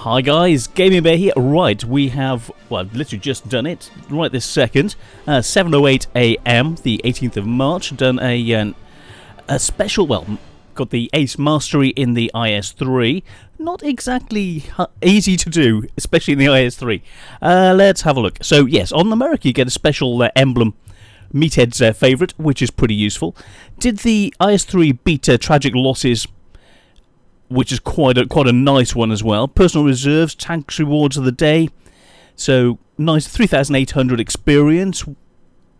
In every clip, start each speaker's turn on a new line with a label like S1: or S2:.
S1: Hi guys, Gaming Bear here. Right, we have, well, literally just done it right this second. 7:08 AM, the 18th of March. Done a special, well, got the Ace Mastery in the IS-3. Not exactly easy to do, especially in the IS-3. Let's have a look. So yes, on America you get a special emblem, Meathead's favourite, which is pretty useful. Did the IS-3 beat Tragic Losses, which is quite a nice one as well. Personal reserves, tanks rewards of the day. So nice 3,800 experience.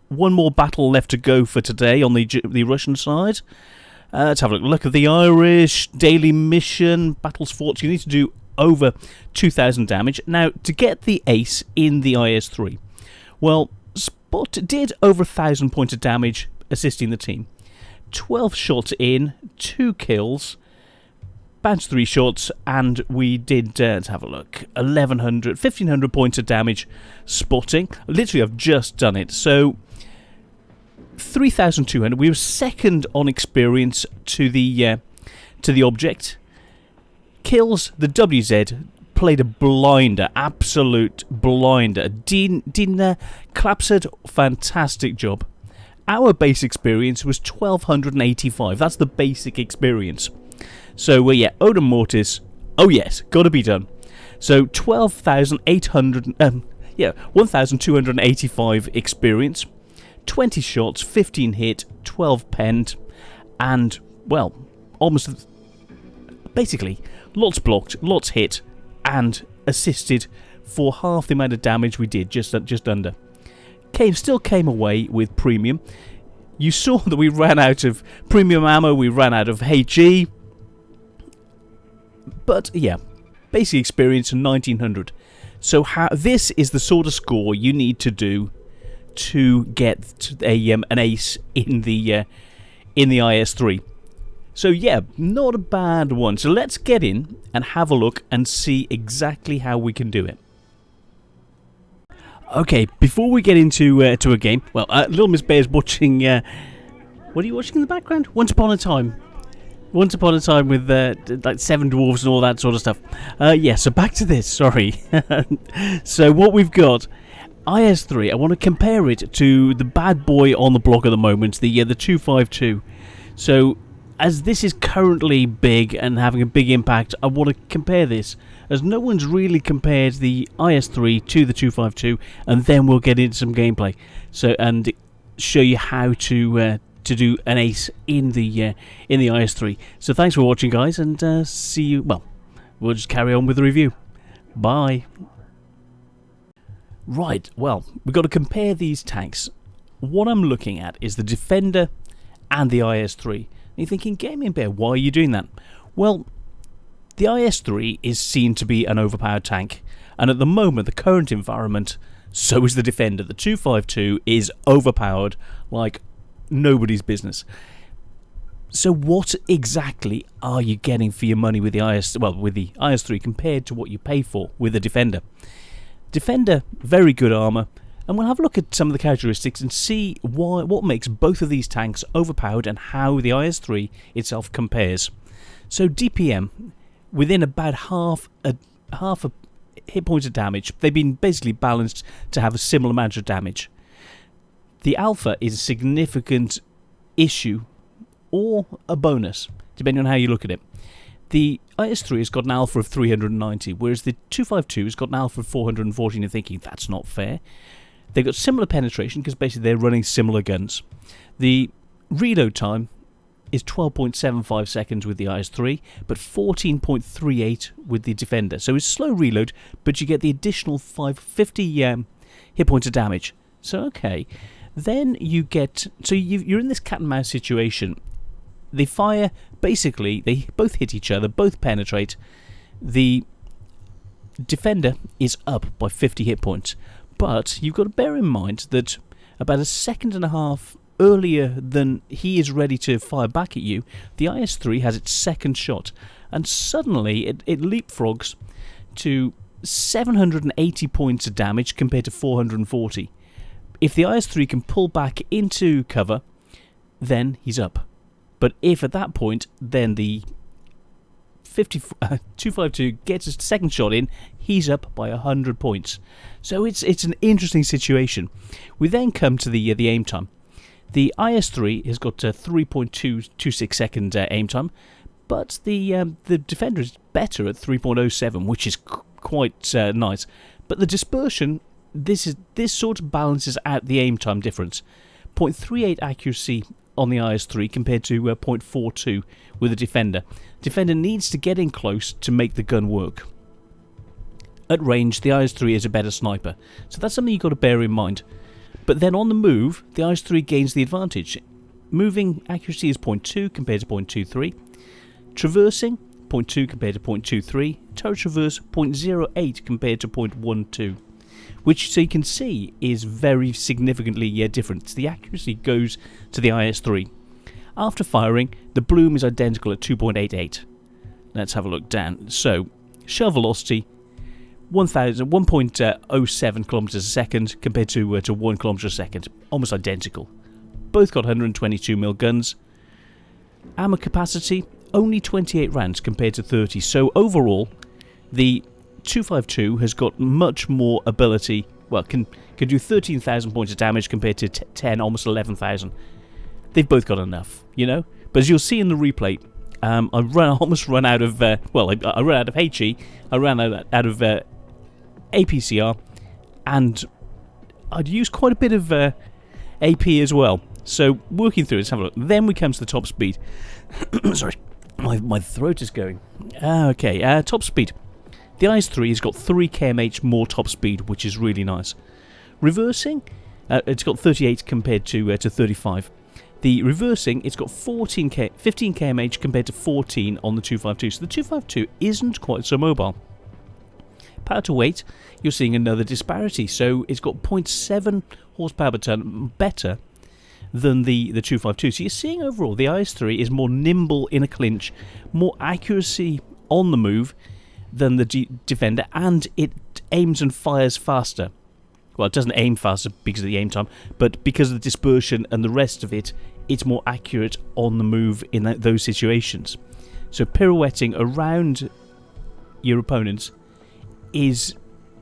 S1: One more battle left to go for today on the Russian side. Let's have a look at the Irish daily mission battles fought. You need to do over 2,000 damage. Now to get the ace in the IS-3, well, Spot did over 1,000 points of damage assisting the team. 12 shots in, 2 kills. Bounced 3 shots, and we did, let's have a look, 1,500 points of damage spotting. Literally, I've just done it. So, 3,200. We were second on experience to the object. Kills, the WZ played a blinder, absolute blinder. Dean Clapsard, fantastic job. Our base experience was 1,285. That's the basic experience. So, yeah, Odin Mortis, oh yes, got to be done. So, 1,285 experience, 20 shots, 15 hit, 12 penned, and, well, almost, basically, lots blocked, lots hit, and assisted for half the amount of damage we did, just under. Still came away with premium. You saw that we ran out of premium ammo, we ran out of HE. But yeah, basic experience 1,900. So this is the sort of score you need to do to get an ace in the IS-3. So yeah, not a bad one. So let's get in and have a look and see exactly how we can do it. Okay, before we get into a game, well, Little Miss Bear is watching. What are you watching in the background? Once Upon a Time. Once Upon a Time with like 7 dwarves and all that sort of stuff. Yeah, so back to this, sorry. So what we've got, IS-3, I want to compare it to the bad boy on the block at the moment, the 252. So as this is currently big and having a big impact, I want to compare this, as no one's really compared the IS-3 to the 252, and then we'll get into some gameplay. So, and show you how to do an ace in the IS-3. So thanks for watching, guys, and see you. Well, we'll just carry on with the review. Bye. Right. Well, we've got to compare these tanks. What I'm looking at is the Defender and the IS-3. And you're thinking, Gaming Bear, why are you doing that? Well, the IS-3 is seen to be an overpowered tank, and at the moment, the current environment, so is the Defender. The 252 is overpowered like nobody's business. So what exactly are you getting for your money with the IS-3 compared to what you pay for with the Defender? Defender, very good armor, and we'll have a look at some of the characteristics and see what makes both of these tanks overpowered and how the IS-3 itself compares. So DPM, within about half a hit points of damage, they've been basically balanced to have a similar amount of damage. The alpha is a significant issue or a bonus, depending on how you look at it. The IS-3 has got an alpha of 390, whereas the 252 has got an alpha of 414. You're thinking, that's not fair. They've got similar penetration because basically they're running similar guns. The reload time is 12.75 seconds with the IS-3, but 14.38 with the Defender. So it's slow reload, but you get the additional 550 hit points of damage. So, okay. Then you get, so you're in this cat and mouse situation. They fire, basically, they both hit each other, both penetrate. The Defender is up by 50 hit points, but you've got to bear in mind that about a second and a half earlier than he is ready to fire back at you, the IS-3 has its second shot, and suddenly it leapfrogs to 780 points of damage compared to 440. If the IS-3 can pull back into cover, then he's up. But if at that point, then the 252 gets a second shot in, he's up by 100 points. So it's an interesting situation. We then come to the aim time. The IS-3 has got a 3.226 second aim time, but the Defender is better at 3.07, which is quite nice. But the dispersion, this sort of balances out the aim time difference. 0.38 accuracy on the IS-3 compared to 0.42 with the Defender. Defender needs to get in close to make the gun work. At range, the IS-3 is a better sniper, so that's something you've got to bear in mind. But then on the move, the IS-3 gains the advantage. Moving accuracy is 0.2 compared to 0.23. Traversing, 0.2 compared to 0.23. Turret traverse, 0.08 compared to 0.12. Which, so you can see, is very significantly different. The accuracy goes to the IS-3. After firing, the bloom is identical at 2.88. Let's have a look down. So, shell velocity, 1.07 kilometers a second compared to 1 kilometer a second. Almost identical. Both got 122mm guns. Ammo capacity, only 28 rounds compared to 30. So overall, the 252 has got much more ability. Well, can do 13,000 points of damage compared to 10, almost 11,000. They've both got enough, you know. But as you'll see in the replay, I almost run out of. I ran out of HE. I ran out of APCR, and I'd used quite a bit of AP as well. So working through it, let's have a look. Then we come to the top speed. Sorry, my throat is going. Okay, top speed. The IS-3 has got 3 kmh more top speed, which is really nice. Reversing, it's got 38 compared to 35. The reversing, it's got 15 kmh compared to 14 on the 252. So the 252 isn't quite so mobile. Power to weight, you're seeing another disparity. So it's got 0.7 horsepower per ton better than the 252. So you're seeing overall the IS-3 is more nimble in a clinch, more accuracy on the move than the Defender, and it aims and fires faster. Well, it doesn't aim faster because of the aim time, but because of the dispersion and the rest of it, it's more accurate on the move in those situations. So pirouetting around your opponents is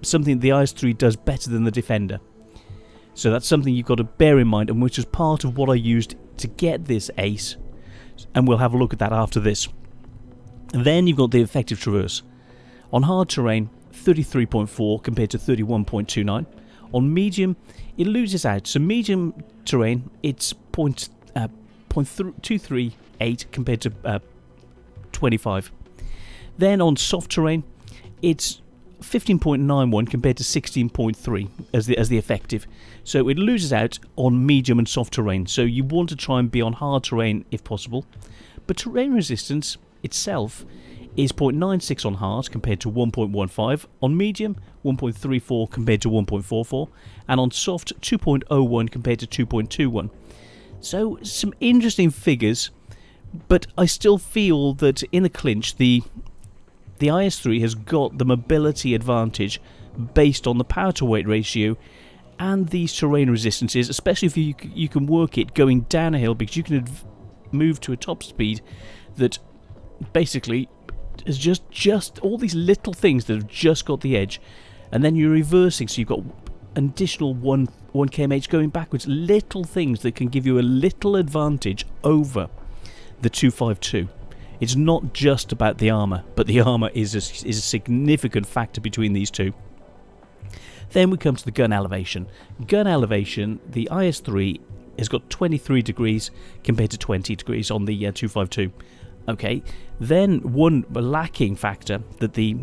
S1: something the IS-3 does better than the Defender. So that's something you've got to bear in mind, and which is part of what I used to get this ace, and we'll have a look at that after this. Then you've got the effective traverse. On hard terrain, 33.4 compared to 31.29. On medium, it loses out. So medium terrain, it's 0.238 compared to 25. Then on soft terrain, it's 15.91 compared to 16.3 as the effective. So it loses out on medium and soft terrain. So you want to try and be on hard terrain if possible. But terrain resistance itself is 0.96 on hard compared to 1.15, on medium 1.34 compared to 1.44, and on soft 2.01 compared to 2.21. So some interesting figures, but I still feel that in the clinch the IS-3 has got the mobility advantage based on the power to weight ratio and these terrain resistances, especially if you can work it going down a hill, because you can move to a top speed that basically is just all these little things that have just got the edge, and then you're reversing, so you've got an additional 1 kmh going backwards. Little things that can give you a little advantage over the 252. It's not just about the armour, but the armour is a significant factor between these two. Then we come to the gun elevation. Gun elevation, the IS-3 has got 23 degrees compared to 20 degrees on the 252. Okay, then one lacking factor that the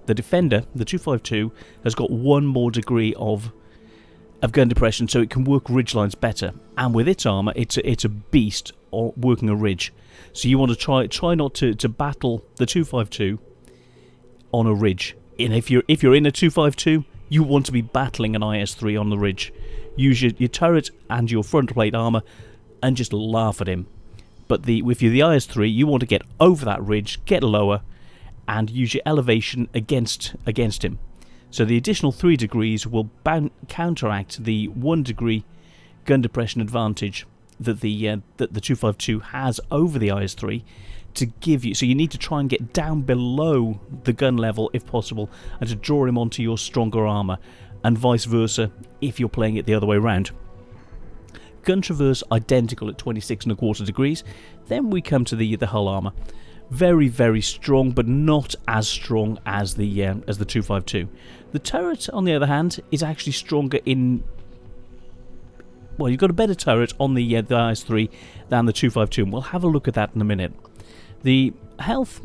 S1: Defender, the 252, has got 1 more degree of gun depression, so it can work ridge lines better. And with its armour, it's a beast or working a ridge. So you want to try not to battle the 252 on a ridge. And if you're in a 252, you want to be battling an IS-3 on the ridge. Use your turret and your front plate armour and just laugh at him. But if you're the IS-3, you want to get over that ridge, get lower, and use your elevation against him. So the additional 3 degrees will counteract the 1 degree gun depression advantage that the 252 has over the IS-3 to give you. So you need to try and get down below the gun level if possible, and to draw him onto your stronger armour, and vice versa if you're playing it the other way around. Gun traverse identical at 26.25 degrees. Then we come to the hull armour. Very, very strong, but not as strong as the 252. The turret, on the other hand, is actually stronger in... Well, you've got a better turret on the IS-3 than the 252, and we'll have a look at that in a minute. The health,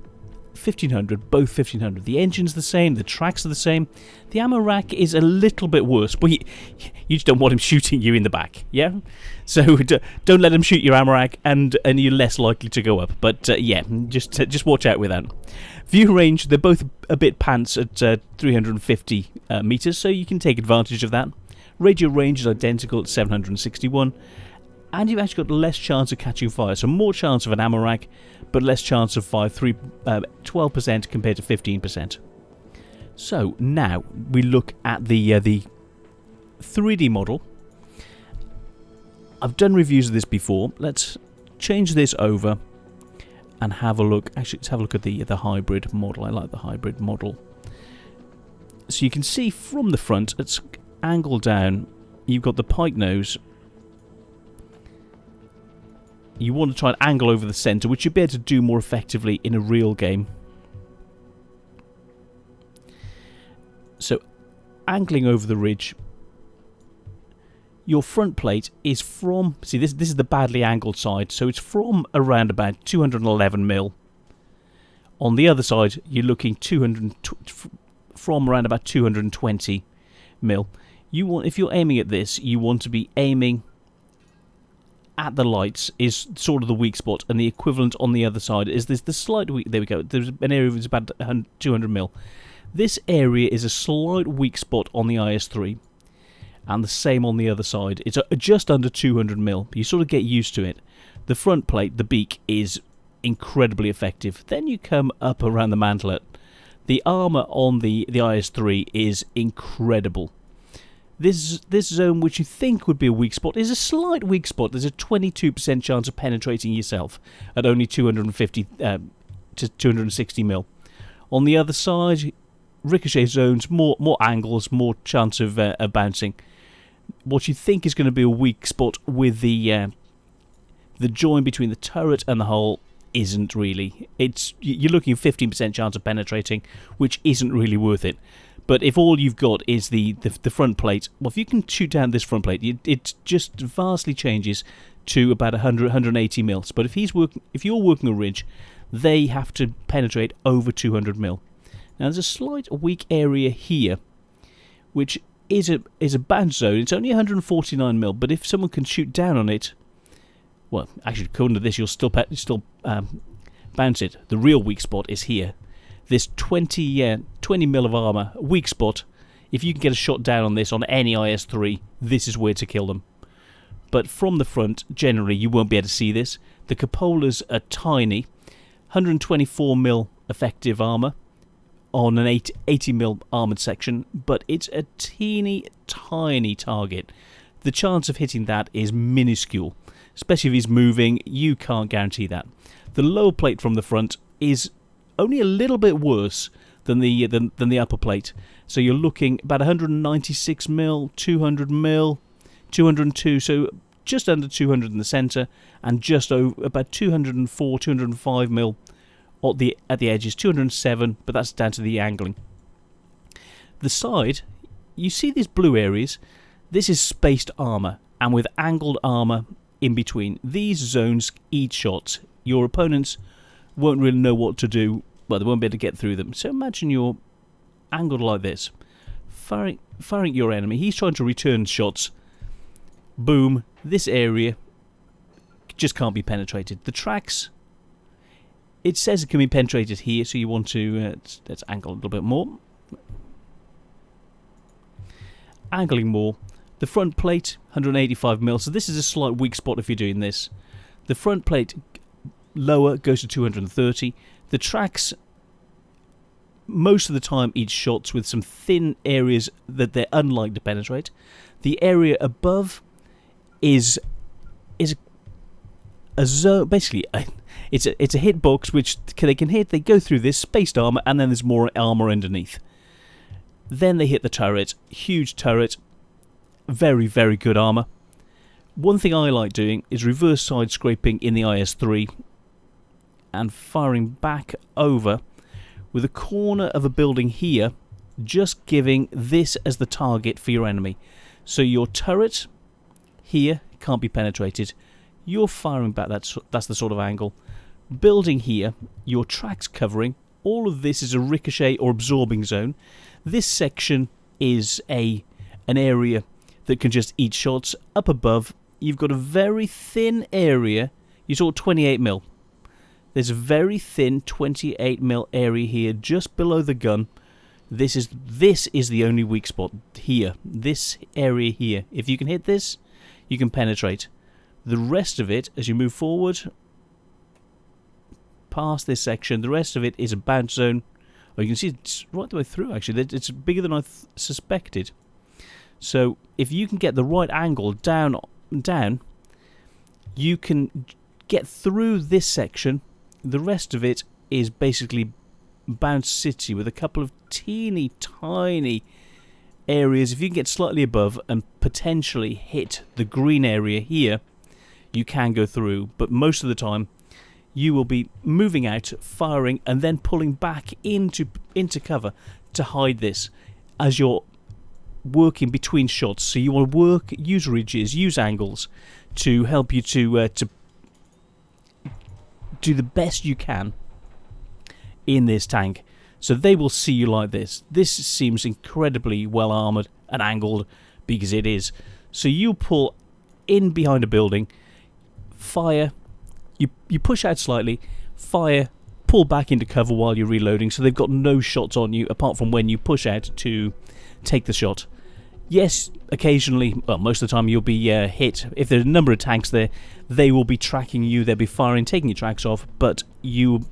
S1: 1500, both 1500. The engine's the same, the tracks are the same. The ammo rack is a little bit worse, but you just don't want him shooting you in the back, yeah? So don't let him shoot your ammo rack, and you're less likely to go up. But yeah, just watch out with that. View range, they're both a bit pants at 350 meters, so you can take advantage of that. Radio range is identical at 761, and you've actually got less chance of catching fire, so more chance of an ammo rack, but less chance of fire, 12% compared to 15%. So now we look at the 3D model. I've done reviews of this before. Let's change this over and have a look. Actually, let's have a look at the hybrid model. I like the hybrid model. So you can see from the front, it's angled down. You've got the pike nose. You want to try and angle over the centre, which you'll be able to do more effectively in a real game. So, angling over the ridge. Your front plate is from... See, this is the badly angled side, so it's from around about 211mm. On the other side, you're looking from around about 220mm. If you're aiming at this, you want to be aiming at the lights is sort of the weak spot, and the equivalent on the other side is the slight weak. There we go. There's an area that's about 200mm. This area is a slight weak spot on the IS-3, and the same on the other side. It's just under 200mm. You sort of get used to it. The front plate, the beak, is incredibly effective. Then you come up around the mantlet. The armour on the IS-3 is incredible. This zone, which you think would be a weak spot, is a slight weak spot. There's a 22% chance of penetrating yourself at only 250 to 260mm. On the other side, ricochet zones, more angles, more chance of bouncing. What you think is going to be a weak spot with the join between the turret and the hull isn't really. You're looking at 15% chance of penetrating, which isn't really worth it. But if all you've got is the front plate, well, if you can shoot down this front plate, it just vastly changes to about 180 mils. But if you're working a ridge, they have to penetrate over 200 mil. Now there's a slight weak area here, which is a bounce zone. It's only 149 mil, but if someone can shoot down on it, well, actually, according to this, you'll still bounce it. The real weak spot is here. This 20 mil of armour, weak spot. If you can get a shot down on this on any IS-3, this is where to kill them. But from the front, generally, you won't be able to see this. The cupolas are tiny. 124 mil effective armour on an 80 mil armoured section, but it's a teeny tiny target. The chance of hitting that is minuscule. Especially if he's moving, you can't guarantee that. The lower plate from the front is only a little bit worse than the upper plate. So you're looking about 196 mil, 200 mil, 202, so just under 200 in the centre, and just over about 204, 205 mil at the edges, 207, but that's down to the angling. The side, you see these blue areas. This is spaced armour, and with angled armour in between. These zones eat shots. Your opponents won't really know what to do. Well, they won't be able to get through them. So imagine you're angled like this, firing at your enemy. He's trying to return shots. Boom. This area just can't be penetrated. The tracks, it says it can be penetrated here, so you want to let's angle a little bit more. Angling more. The front plate, 185 mil. So this is a slight weak spot if you're doing this. The front plate lower goes to 230. The tracks, most of the time, eat shots with some thin areas that they're unlikely to penetrate. The area above is a zone, basically. It's a hitbox which they can hit. They go through this spaced armor, and then there's more armor underneath. Then they hit the turret, huge turret, very, very good armor. One thing I like doing is reverse side scraping in the IS-3 and firing back over with a corner of a building here, just giving this as the target for your enemy. So your turret here can't be penetrated. You're firing back, that's the sort of angle. Building here, your tracks covering. All of this is a ricochet or absorbing zone. This section is an area that can just eat shots. Up above, you've got a very thin area. You saw 28mm. There's a very thin 28mm area here, just below the gun. This is the only weak spot here. This area here. If you can hit this, you can penetrate. The rest of it, as you move forward, past this section, the rest of it is a bounce zone. Oh, you can see it's right the way through, actually. It's bigger than I suspected. So, if you can get the right angle down, you can get through this section. The rest of it is basically bounce city with a couple of teeny tiny areas. If you can get slightly above and potentially hit the green area here, you can go through, but most of the time you will be moving out, firing, and then pulling back into cover to hide this as you're working between shots. So you want to use ridges, use angles to help you to do the best you can in this tank. So they will see you like this. This seems incredibly well armoured and angled, because it is. So you pull in behind a building, fire, you push out slightly, fire, pull back into cover while you're reloading, so they've got no shots on you apart from when you push out to take the shot. Yes, occasionally, well, most of the time you'll be hit. If there's a number of tanks there, they will be tracking you, they'll be firing, taking your tracks off, but you'll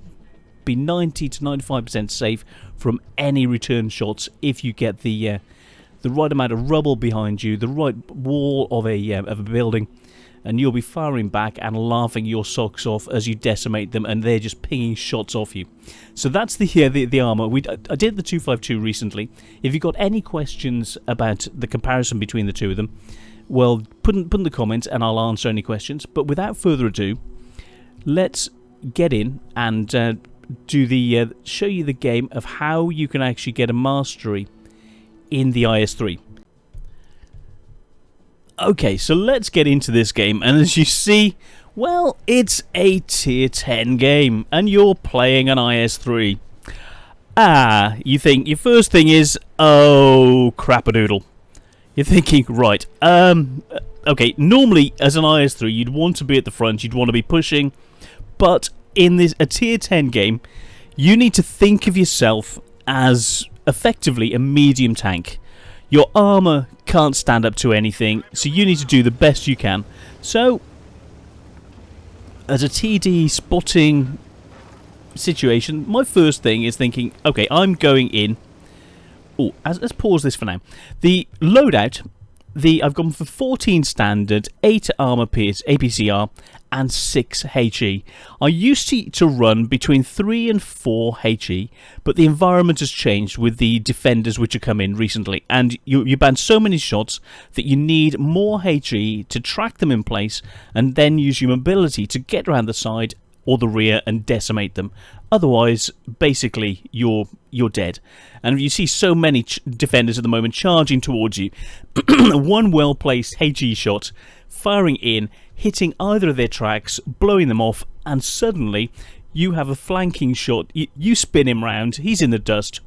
S1: be 90 to 95% safe from any return shots if you get the right amount of rubble behind you, the right wall of a building, and you'll be firing back and laughing your socks off as you decimate them, and they're just pinging shots off you. So that's the armor. I did the 252 recently. If you've got any questions about the comparison between the two of them, well, put in the comments and I'll answer any questions. But without further ado, let's get in and show you the game of how you can actually get a mastery in the IS-3. Okay, so let's get into this game, and as you see, well, it's a tier 10 game, and you're playing an IS-3. You think your first thing is, oh, crap-a-doodle. You're thinking, right, okay, normally as an IS-3, you'd want to be at the front, you'd want to be pushing, but in a tier 10 game, you need to think of yourself as effectively a medium tank. Your armor can't stand up to anything, so you need to do the best you can. So, as a TD spotting situation, my first thing is thinking, okay, I'm going in. Oh, let's pause this for now. The loadout, I've gone for 14 standard, 8 armor pierce, APCR, and 6 HE. I used to run between 3 and 4 HE, but the environment has changed with the defenders which have come in recently, and you ban so many shots that you need more HE to track them in place and then use your mobility to get around the side or the rear and decimate them. Otherwise, basically, you're dead. And you see so many defenders at the moment charging towards you. One well-placed HE shot, firing in, hitting either of their tracks, blowing them off, and suddenly you have a flanking shot. You spin him round, he's in the dust.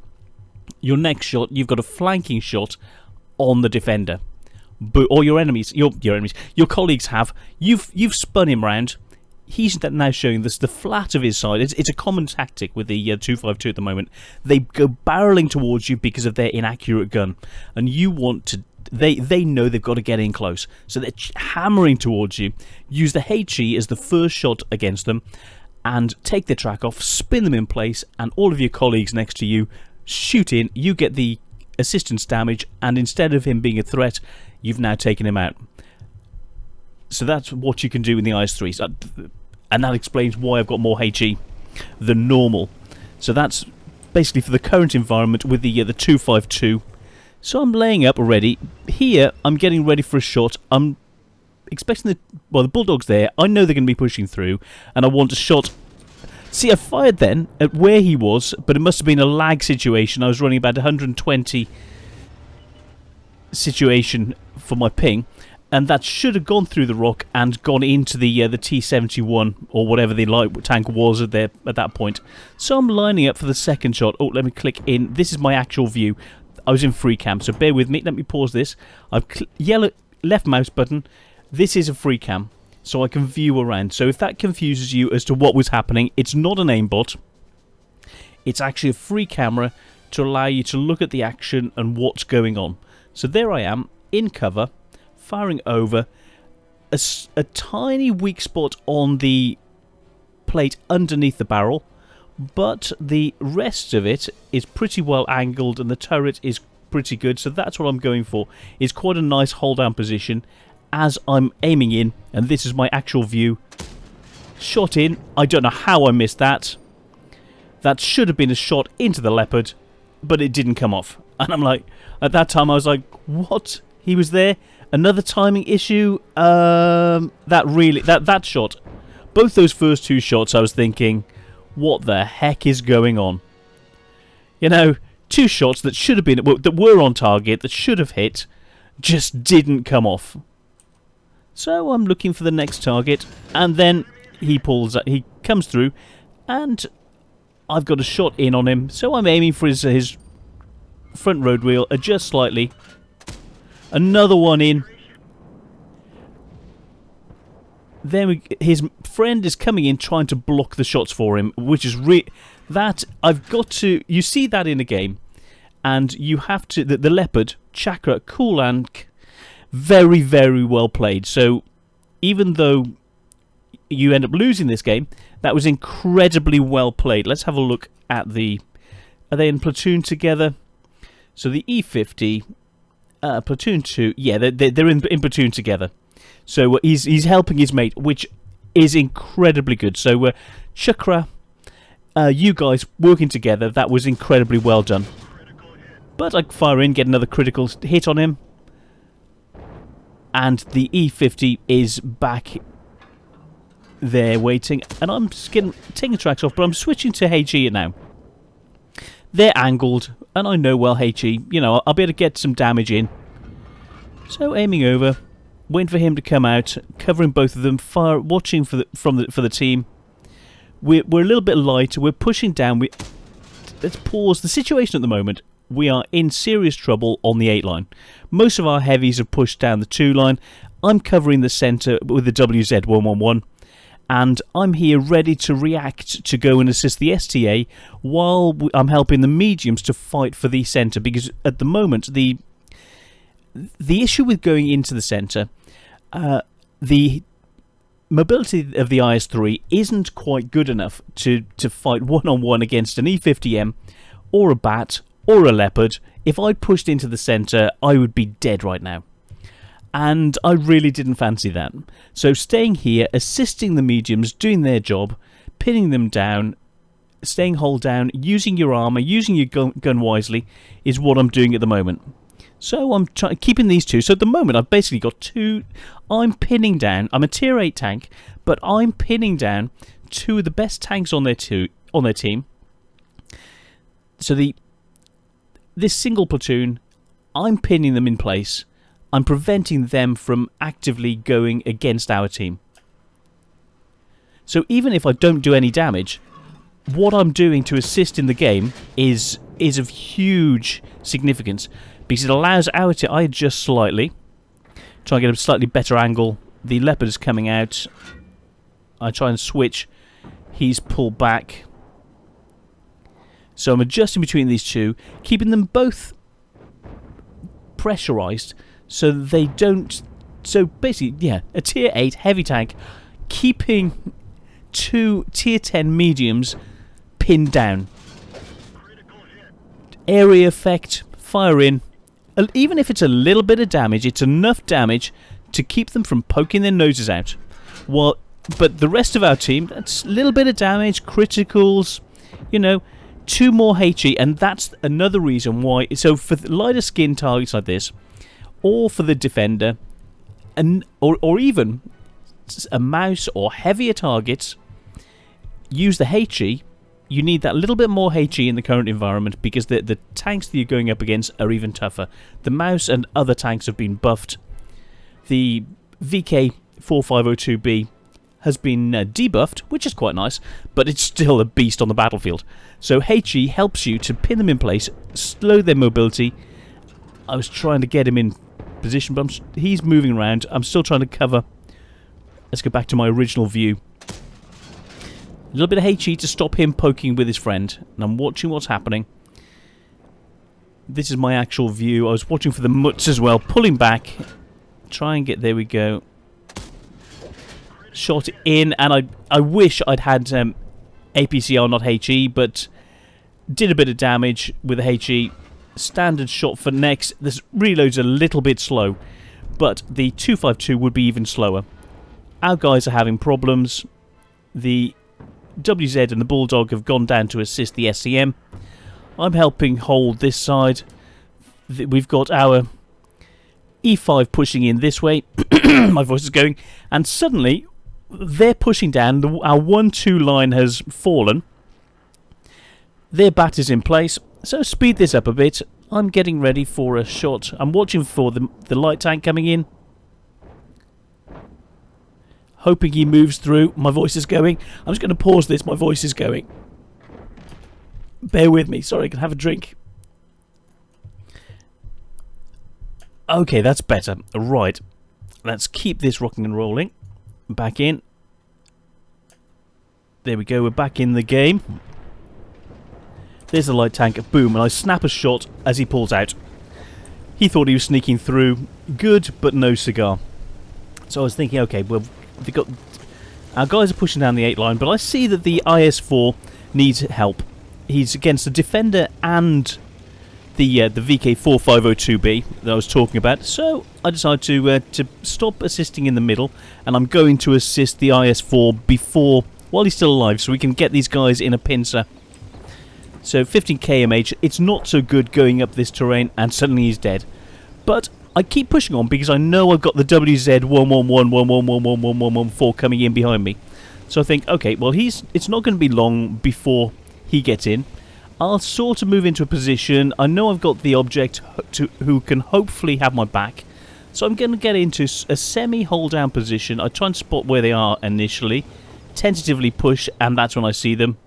S1: Your next shot, you've got a flanking shot on the defender. Or your enemies, your colleagues have. You've spun him round. He's now showing this the flat of his side. It's a common tactic with the 252 at the moment. They go barreling towards you because of their inaccurate gun, and you want to. They know they've got to get in close, so they're hammering towards you. Use the HE as the first shot against them, and take their track off, spin them in place, and all of your colleagues next to you shoot in. You get the assistance damage, and instead of him being a threat, you've now taken him out. So that's what you can do in the IS-3. and that explains why I've got more HE than normal. So that's basically for the current environment with the 252. So I'm laying up already. Here, I'm getting ready for a shot. I'm expecting the Bulldog's there. I know they're going to be pushing through, and I want a shot. See, I fired then at where he was, but it must have been a lag situation. I was running about 120 situation for my ping, and that should have gone through the rock and gone into the T-71 or whatever the light tank was at that point. So I'm lining up for the second shot. Oh, let me click in. This is my actual view. I was in free cam, so bear with me. Let me pause this. I've yellow left mouse button. This is a free cam, so I can view around. So if that confuses you as to what was happening, it's not an aimbot. It's actually a free camera to allow you to look at the action and what's going on. So there I am, in cover, firing over. A tiny weak spot on the plate underneath the barrel, but the rest of it is pretty well angled and the turret is pretty good, so that's what I'm going for. It's quite a nice hold down position as I'm aiming in, and this is my actual view. Shot in. I don't know how I missed that. That should have been a shot into the Leopard, but it didn't come off. And I'm like, at that time I was like, what? He was there? Another timing issue? That shot. Both those first two shots I was thinking, what the heck is going on? You know, two shots that should have been, that were on target, that should have hit, just didn't come off. So I'm looking for the next target, and then he comes through, and I've got a shot in on him. So I'm aiming for his front road wheel, adjust slightly. Another one in. Then his friend is coming in trying to block the shots for him, which is that I've got to. You see that in a game, and you have to. The Leopard, Chakra, Kulank, very, very well played. So even though you end up losing this game, that was incredibly well played. Let's have a look at the. Are they in platoon together? So the E50, platoon 2. Yeah, they're in platoon together. So he's helping his mate, which is incredibly good. So Chakra, you guys working together, that was incredibly well done. But I fire in, get another critical hit on him. And the E50 is back there waiting. And I'm taking the tracks off, but I'm switching to HE now. They're angled, and I know, well, HE, you know, I'll be able to get some damage in. So aiming over. Waiting for him to come out, covering both of them, watching for the team. We're a little bit light. We're pushing down. Let's pause. The situation at the moment, we are in serious trouble on the 8 line. Most of our heavies have pushed down the 2 line. I'm covering the centre with the WZ-111, and I'm here ready to react to go and assist the STA while I'm helping the mediums to fight for the centre, because at the moment the issue with going into the centre, the mobility of the IS-3 isn't quite good enough to fight one-on-one against an E50M or a Bat or a Leopard. If I pushed into the centre, I would be dead right now. And I really didn't fancy that. So staying here, assisting the mediums, doing their job, pinning them down, staying hull down, using your armour, using your gun wisely, is what I'm doing at the moment. So I'm keeping these two. So at the moment, I've basically got two. I'm pinning down. I'm a tier 8 tank, but I'm pinning down two of the best tanks on their team. So this single platoon, I'm pinning them in place. I'm preventing them from actively going against our team. So even if I don't do any damage, what I'm doing to assist in the game is of huge significance. Because it allows our team. I adjust slightly, try and get a slightly better angle. The Leopard is coming out. I try and switch. He's pulled back. So I'm adjusting between these two, keeping them both pressurized so they don't. So basically, yeah, a tier 8 heavy tank, keeping two tier 10 mediums pinned down. Area effect, fire in. Even if it's a little bit of damage, it's enough damage to keep them from poking their noses out. While But the rest of our team, that's a little bit of damage, criticals, you know, 2 more HE, and that's another reason why. So for the lighter skin targets like this, or for the defender, and or even a mouse or heavier targets, use the HE. You need that little bit more HE in the current environment because the tanks that you're going up against are even tougher. The mouse and other tanks have been buffed. The VK4502B has been debuffed, which is quite nice, but it's still a beast on the battlefield. So HE helps you to pin them in place, slow their mobility. I was trying to get him in position, but he's moving around. I'm still trying to cover. Let's go back to my original view. A little bit of HE to stop him poking with his friend, and I'm watching what's happening. This is my actual view. I was watching for the mutts as well, pulling back. Try and get, there we go. Shot in, and I wish I'd had APCR, not HE, but did a bit of damage with the HE. Standard shot for next. This reload's a little bit slow, but the 252 would be even slower. Our guys are having problems. The WZ and the Bulldog have gone down to assist the SCM. I'm helping hold this side. We've got our E5 pushing in this way. My voice is going. And suddenly, they're pushing down. Our 1-2 line has fallen. Their bat is in place. So speed this up a bit. I'm getting ready for a shot. I'm watching for the light tank coming in. Hoping he moves through. My voice is going. I'm just going to pause this. My voice is going. Bear with me. Sorry, I can have a drink. Okay, that's better. Right. Let's keep this rocking and rolling. Back in. There we go. We're back in the game. There's the light tank. Boom. And I snap a shot as he pulls out. He thought he was sneaking through. Good, but no cigar. So I was thinking, okay, well, our guys are pushing down the 8 line, but I see that the IS-4 needs help. He's against the defender and the VK4502B that I was talking about. So I decided to stop assisting in the middle, and I'm going to assist the IS-4 while he's still alive, so we can get these guys in a pincer. So 15 kmh. It's not so good going up this terrain, and suddenly he's dead. But I keep pushing on because I know I've got the WZ111111114 coming in behind me. So I think, okay, well, it's not going to be long before he gets in. I'll sort of move into a position. I know I've got the object who can hopefully have my back. So I'm going to get into a semi-hold down position. I try and spot where they are initially, tentatively push, and that's when I see them.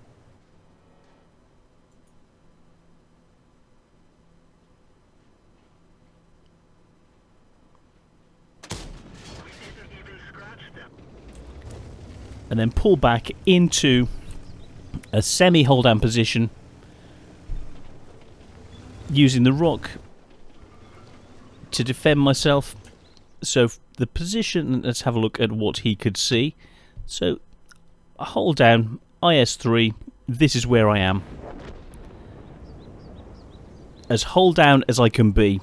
S1: And then pull back into a semi-hold down position using the rock to defend myself. So the position, let's have a look at what he could see. So I hold down IS-3, this is where I am. As hold down as I can be.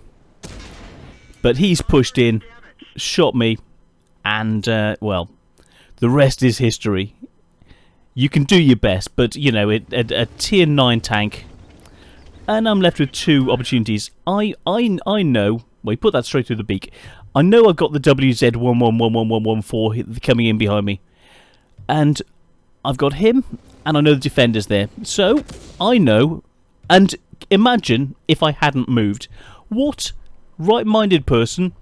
S1: But he's pushed in, shot me, and well, the rest is history. You can do your best, but, you know, a tier 9 tank, and I'm left with 2 opportunities. I know, well, put that straight through the beak. I know I've got the WZ111114 coming in behind me, and I've got him, and I know the defender's there. So, I know, and imagine if I hadn't moved. What right-minded person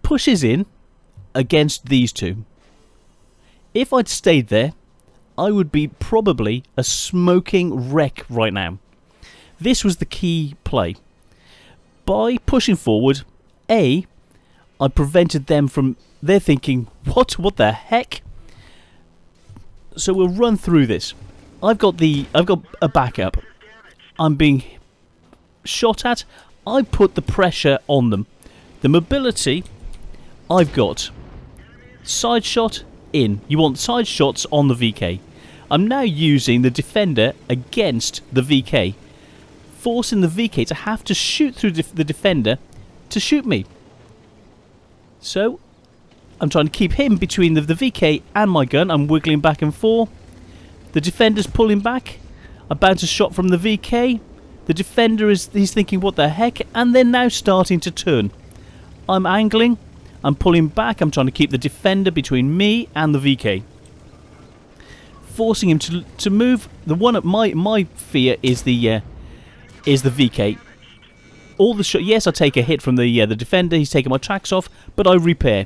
S1: pushes in against these 2? If I'd stayed there, I would be probably a smoking wreck right now. This was the key play. By pushing forward, I prevented them from... They're thinking, what the heck? So we'll run through this. I've got a backup. I'm being shot at. I put the pressure on them. The mobility, I've got. Side shot, in. You want side shots on the VK. I'm now using the defender against the VK, forcing the VK to have to shoot through the defender to shoot me. So I'm trying to keep him between the VK and my gun. I'm wiggling back and forth. The defender's pulling back. I bounce a shot from the VK. The defender he's thinking, what the heck? And they're now starting to turn. I'm angling. I'm pulling back. I'm trying to keep the defender between me and the VK, forcing him to move. The one at my fear is the VK. All the shot. Yes, I take a hit from the defender. He's taking my tracks off, but I repair.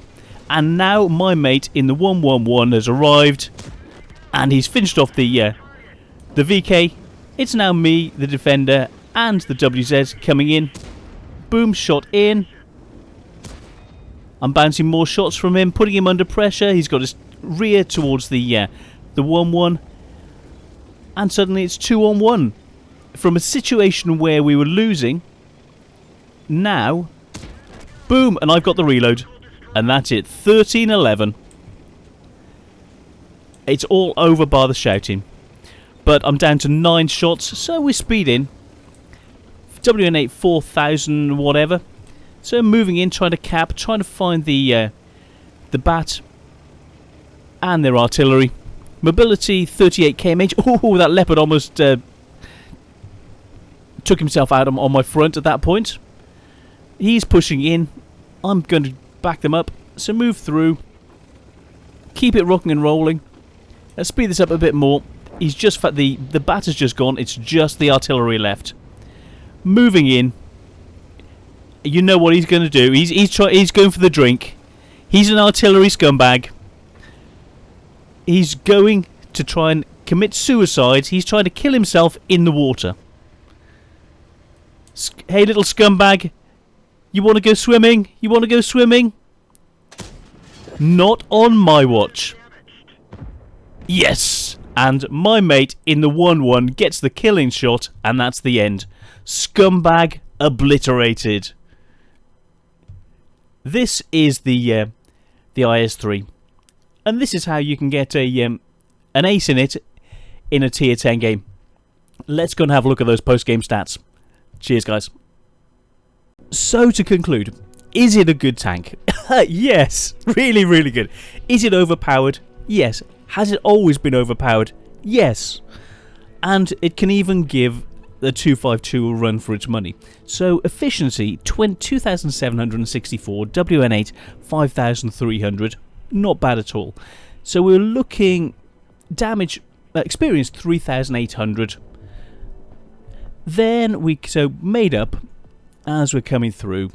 S1: And now my mate in the 111 has arrived, and he's finished off the VK. It's now me, the defender, and the WZ coming in. Boom, shot in. I'm bouncing more shots from him, putting him under pressure. He's got his rear towards the 1-1. And suddenly it's 2-on-1. From a situation where we were losing, now, boom, and I've got the reload. And that's it, 13-11. It's all over by the shouting. But I'm down to 9 shots, so we're speeding. WN8 4000 whatever. So moving in, trying to cap, trying to find the bat and their artillery. Mobility 38 kmh. Oh, that leopard almost took himself out on my front at that point. He's pushing in. I'm going to back them up. So move through. Keep it rocking and rolling. Let's speed this up a bit more. He's just the bat has just gone. It's just the artillery left. Moving in. You know what he's going to do. He's going for the drink. He's an artillery scumbag. He's going to try and commit suicide. He's trying to kill himself in the water. Hey, little scumbag. You want to go swimming? You want to go swimming? Not on my watch. Yes. And my mate in the 1-1 gets the killing shot, and that's the end. Scumbag obliterated. This is the IS-3, and this is how you can get an ace in it in a tier 10 game. Let's go and have a look at those post-game stats. Cheers, guys. So to conclude, is it a good tank? Yes, really, really good. Is it overpowered? Yes. Has it always been overpowered? Yes. And it can even give the 252 a run for its money. So efficiency 2764, WN8 5300, not bad at all. So we're looking damage experience 3800. Then made up as we're coming through.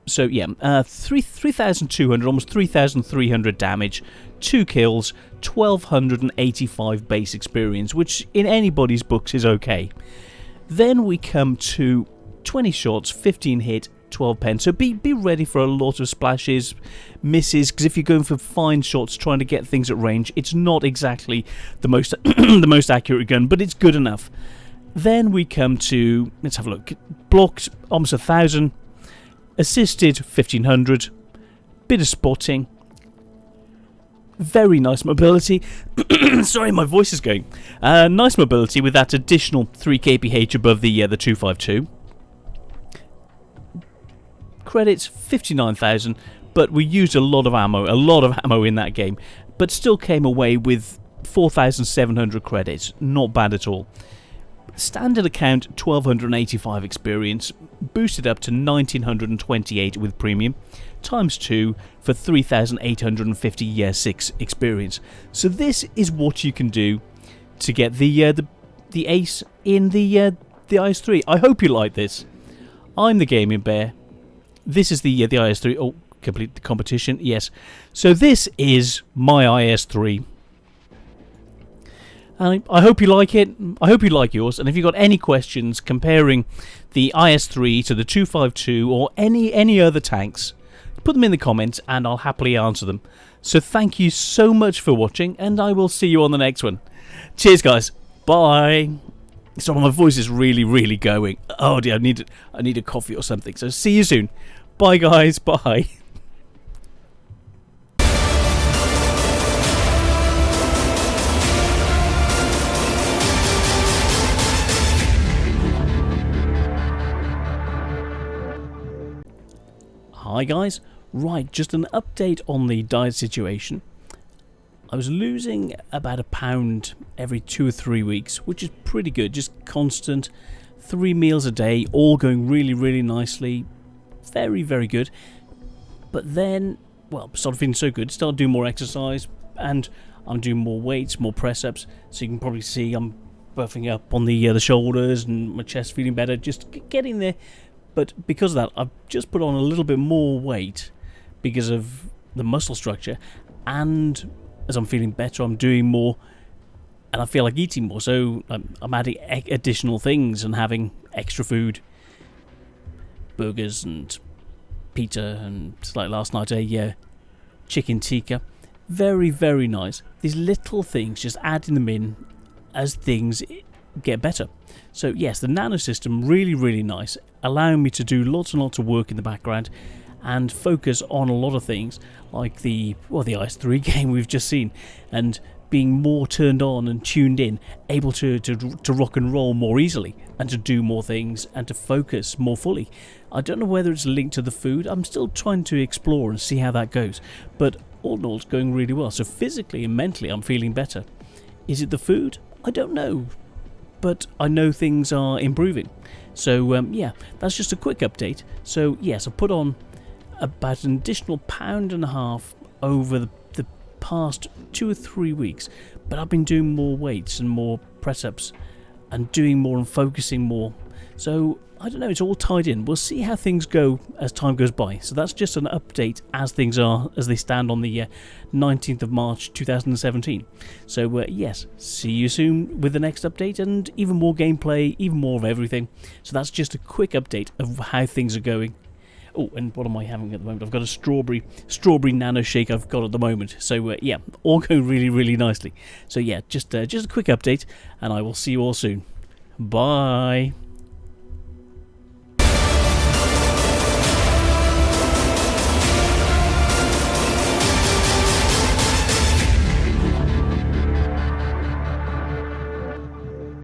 S1: So yeah, 3200, almost 3300 damage, 2 kills, 1285 base experience, which in anybody's books is okay. Then we come to 20 shots, 15 hit, 12 pen. So be ready for a lot of splashes, misses, because if you're going for fine shots, trying to get things at range, it's not exactly the most the most accurate gun, but it's good enough. Then we come to, let's have a look, blocked almost 1000, assisted 1500, bit of spotting, very nice mobility. Sorry, my voice is going. Nice mobility with that additional 3 kph above the 252. Credits 59,000, but we used a lot of ammo in that game, but still came away with 4,700 credits. Not bad at all. Standard account 1285 experience, boosted up to 1928 with premium, times 2 for 3850 year 6 experience. So this is what you can do to get the ace in the IS-3. I hope you like this. I'm the Gaming Bear. This is the IS-3. Oh, complete the competition. Yes. So this is my IS-3. And I hope you like it. I hope you like yours. And if you've got any questions comparing the IS-3 to the 252 or any other tanks, put them in the comments and I'll happily answer them. So thank you so much for watching, and I will see you on the next one. Cheers, guys. Bye. Sorry, my voice is really, really going. Oh dear, I need a coffee or something. So see you soon. Bye, guys. Bye. Hi guys, Right, just an update on the diet situation. I was losing about £1 every 2 or 3 weeks, which is pretty good. Just constant, 3 meals a day, all going really, really nicely. Very, very good. But then, well, started feeling so good, started doing more exercise, and I'm doing more weights, more press-ups. So you can probably see I'm buffing up on the shoulders and my chest feeling better, just getting there. But because of that, I've just put on a little bit more weight because of the muscle structure, and as I'm feeling better, I'm doing more, and I feel like eating more. So I'm adding additional things and having extra food, burgers and pizza, and like last night a chicken tikka. Very, very nice. These little things, just adding them in as things get better. So yes, the Nano system, really, really nice, allowing me to do lots and lots of work in the background and focus on a lot of things like the IS-3 game we've just seen, and being more turned on and tuned in, able to rock and roll more easily and to do more things and to focus more fully. I don't know whether it's linked to the food. I'm still trying to explore and see how that goes, but all in all it's going really well. So physically and mentally I'm feeling better. Is it the food? I don't know, but I know things are improving. So yeah, that's just a quick update. So yes, I put on about an additional £1.5 over the past 2 or 3 weeks, but I've been doing more weights and more press-ups and doing more and focusing more. So I don't know, it's all tied in. We'll see how things go as time goes by. So that's just an update as things are, as they stand on the 19th of March 2017. So yes, see you soon with the next update and even more gameplay, even more of everything. So that's just a quick update of how things are going. Oh, and what am I having at the moment? I've got a strawberry nano shake I've got at the moment. So yeah, all going really, really nicely. So yeah, just a quick update, and I will see you all soon. Bye.